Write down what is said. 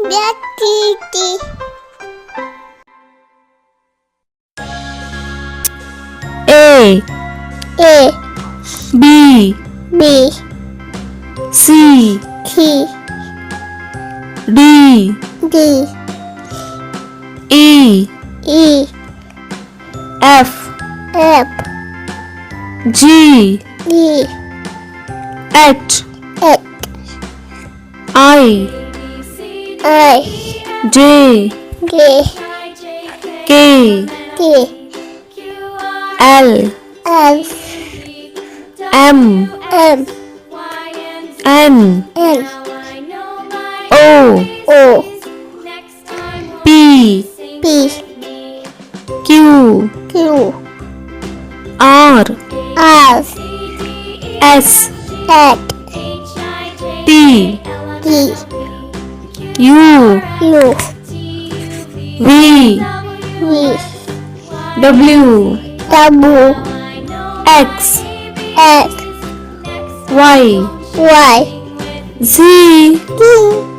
T. A B B C T D D E E F F G G H H I I J J K K L L M M N N O O P P Q Q R R S S T T U U V V W W X X Y Y Z Z